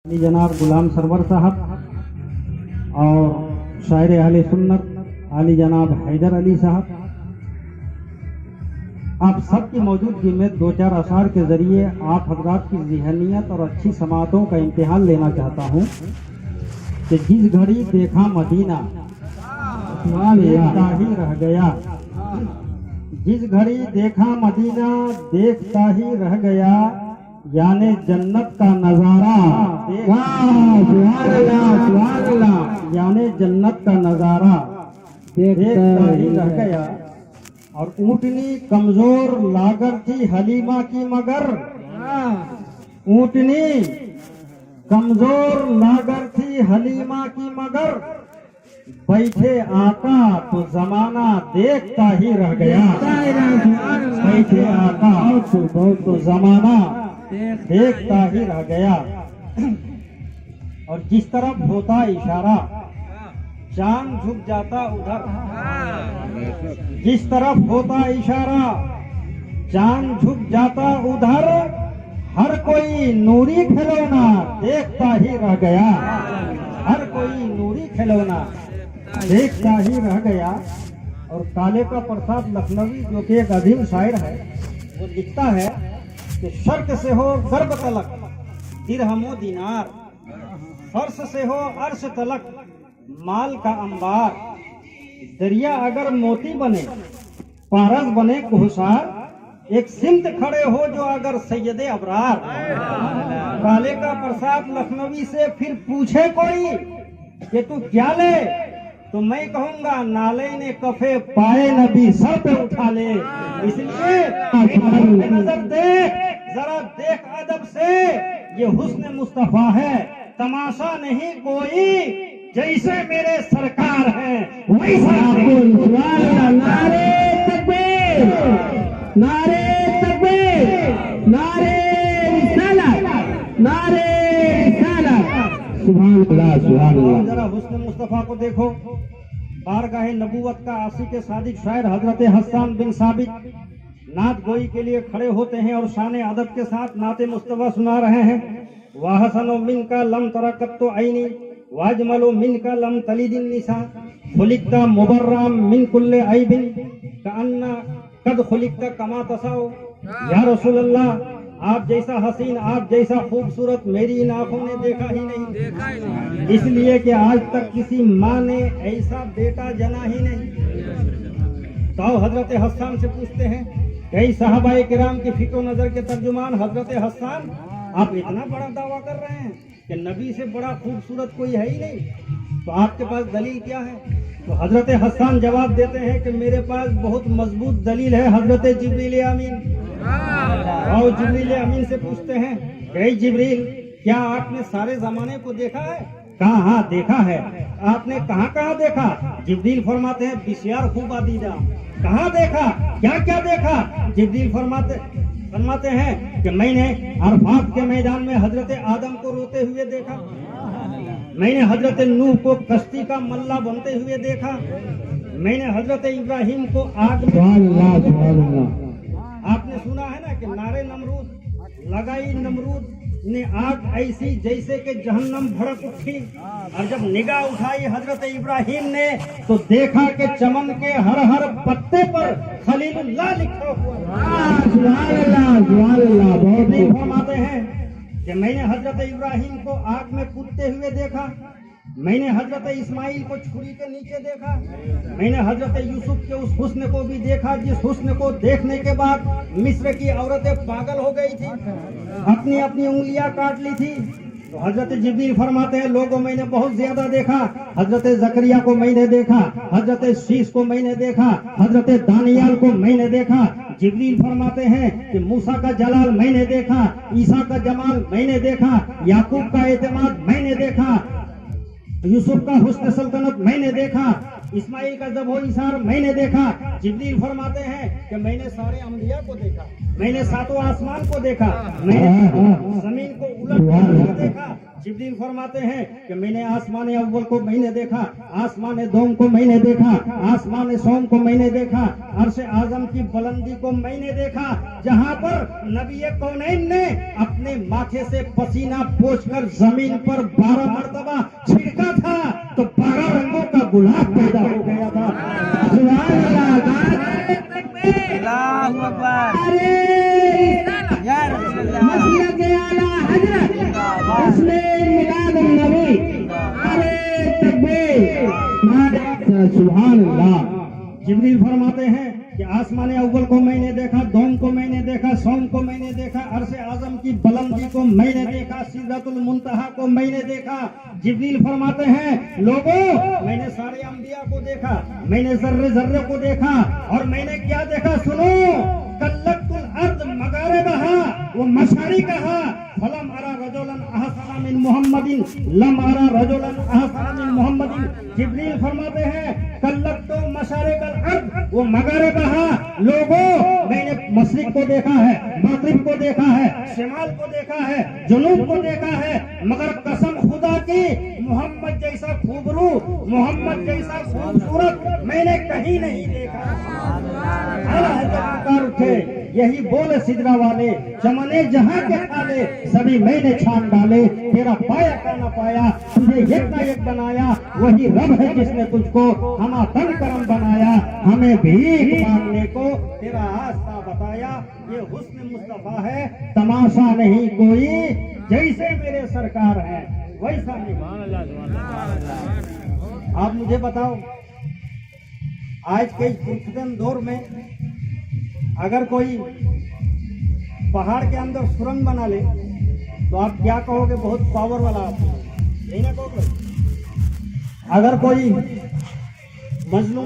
जनाब गुलाम सरवर साहब और शायर अहले सुन्नत आली जनाब हैदर अली साहब, आप सबकी मौजूदगी में दो चार अशार के जरिए आप हजरात की ज़हनियत और अच्छी समातों का इम्तिहान लेना चाहता हूँ कि जिस घड़ी देखा मदीना देखता ही रह गया, जिस घड़ी देखा मदीना देखता ही रह गया, यानी जन्नत का नजारा, यानी जन्नत का नजारा देखता ही रह गया। और ऊँटनी कमजोर लागर थी हलीमा की मगर, ऊँटनी कमजोर लागर थी हलीमा की मगर, बैठे आका तो जमाना देखता ही रह गया, बैठे आका तो जमाना देखता ही रह गया। और जिस तरफ होता इशारा चांद झुक जाता उधर, जिस तरफ होता इशारा चांद झुक जाता उधर, हर कोई नूरी खिलौना देखता ही रह गया, हर कोई नूरी खिलौना देखता ही रह गया। और काले का प्रसाद लखनवी जो कि एक अजीम शायर है, वो लिखता है कि शर्क से हो गर्ब तलक दिरहमो दिनार, फर्श से हो अर्श तलक माल का अंबार, दरिया अगर मोती बने पारस बने कोहसार, एक सिमत खड़े हो जो अगर सैयदे अबरार। काले का प्रसाद लखनवी से फिर पूछे कोई कि तू क्या ले, तो मैं कहूंगा नाले ने कफे पाए नबी सर पे उठा ले। इसलिए नजर देख, जरा देख अदब से, ये हुस्न मुस्तफा है तमाशा नहीं कोई, जैसे मेरे सरकार है वैसा। नारे तकबीर, नारे तकबीर, नारे रिसालत, नारे रिसालत, सुभान अल्लाह, सुभान अल्लाह। जरा हुस्न मुस्तफा को देखो। बारगाहे नबूवत का आशिक सादिक शायर हजरत हसन बिन साबित नात गोई के लिए खड़े होते हैं और शान अदब के साथ नाते मुस्तफा सुना रहे हैं। वाहसनो मिन का लम तरकत तो आईनी, वाजमलो मिन का लम तलीदिन निसा, खुलिकता मुबर्राम मिन कुल्ले आइबिन कान्ना कद खुलिकता कमा तसाओ। या रसूलल्लाह, आप जैसा हसीन, आप जैसा खूबसूरत मेरी इन आंखों ने देखा ही नहीं, इसलिए कि आज तक किसी माँ ने ऐसा बेटा जना ही नहीं। तो हजरत हसन से पूछते हैं, कई साहबाए किराम की फिक्र नजर के तर्जुमान हजरत हसन, आप इतना बड़ा दावा कर रहे हैं कि नबी से बड़ा खूबसूरत कोई है ही नहीं, तो आपके पास दलील क्या है? तो हजरत हसन जवाब देते हैं कि मेरे पास बहुत मजबूत दलील है हजरत जिब्रील अमीन। और जिब्रील अमीन से पूछते हैं, कई जिब्रील, क्या आपने सारे जमाने को देखा है? कहा हाँ देखा है। आपने कहाँ कहाँ देखा? जिब्रील फरमाते हैं बिशियार खूब आदीदा। कहाँ देखा? क्या क्या देखा? जिब्रील फरमाते हैं कि मैंने अरफात के मैदान में हजरत आदम को रोते हुए देखा, मैंने हजरत नूह को कश्ती का मल्ला बनते हुए देखा, मैंने हजरत इब्राहिम को आग में। आपने सुना है ना कि नारे नमरूद लगाई, नमरूद ने आग ऐसी जैसे कि जहन्नम भड़क उठी, और जब निगाह उठाई हजरत इब्राहिम ने तो देखा कि चमन के हर हर पत्ते पर खलीलुल्लाह लिखा हुआ। फरमाते हैं कि मैंने हजरत इब्राहिम को आग में कूदते हुए देखा, मैंने हजरत इस्माइल को छुरी के नीचे देखा, मैंने हजरत यूसुफ के उस हुस्न को भी देखा जिस हुस्न को देखने के बाद मिस्र की औरतें पागल हो गई थी, अपनी अपनी उंगलियां काट ली थी। तो हजरत जिब्रील फरमाते हैं, लोगों मैंने बहुत ज्यादा देखा, हजरत जकरिया को मैंने देखा, हजरत शीश को मैंने देखा, हजरत दानियाल को मैंने देखा। जिब्रील फरमाते हैं कि मूसा का जलाल मैंने देखा, ईसा का जमाल मैंने देखा, याकूब का एतमाद मैंने देखा, यूसुफ का हुस्न सल्तनत मैंने देखा, इस्माइल का जबो इशार मैंने देखा। जिब्रील फरमाते हैं कि मैंने सारे अंबिया को देखा, मैंने सातों आसमान को देखा, मैंने जमीन को उलट कर देखा। जिब्रील फरमाते हैं कि मैंने आसमान अव्वल को मैंने देखा, आसमान दोम को मैंने देखा, आसमान सोम को मैंने देखा, अर्श आजम की बुलंदी को मैंने देखा, जहाँ पर नबी कौनैन ने अपने माथे से पसीना पोंछकर जमीन पर 12 मरतबा छिड़का था तो 12 रंगों का गुलाब पैदा हो गया था। सुभान अल्लाह, अल्लाहू अकबर। अरे या रसूलल्लाह, मसलक आला हजरत इसमें मिलाद नबी, अरे तकबीर, सुभान अल्लाह। जिब्रील फरमाते हैं कि आसमान अव्वल को मैंने देखा, दोम को मैंने देखा, सोम को मैंने देखा, अर्श आजम की बुलंदी को मैंने देखा, सिदरतुल मुंतहा को मैंने देखा। जिब्रील फरमाते हैं लोगों, मैंने सारे अंबिया को देखा, मैंने जर्रे जर्रे को देखा, और मैंने क्या देखा सुनो, कल्लतुल अर्द मगारिबहा व मशारिकहा फलम अरा रजुलन अहसना मिन मुहम्मदिन लम अरा रजुलन अहसना मिन मुहम्मदिन। जिब्रील फरमाते हैं कल्लतु मशारिकल अर्द व मगारिबहा, लोगों मैंने मशरिक को देखा है, मगरिब को देखा है, शिमाल को देखा है, जुनूब को देखा है, मगर कसम खुदा की मोहम्मद जैसा खूबरू, मोहम्मद जैसा खूबसूरत मैंने कहीं नहीं देखा। पुकार उठे, यही बोले सिजरा वाले, चमने जहां के खाले सभी मैंने छान डाले, तेरा पाया का न पाया, तुझे एक ना एक बनाया, वही रब है जिसने तुझको हमा तन करम बनाया, हमें भीख मांगने को तेरा रास्ता बताया। ये हुस्न मुस्तफा है, तमाशा नहीं कोई, जैसे मेरे सरकार है वैसा नहीं। आप मुझे बताओ, आज के पुरखदन दौर में अगर कोई पहाड़ के अंदर सुरंग बना ले तो आप क्या कहोगे? बहुत पावर वाला आदमी, यही ना कहोगे? अगर कोई मजलूम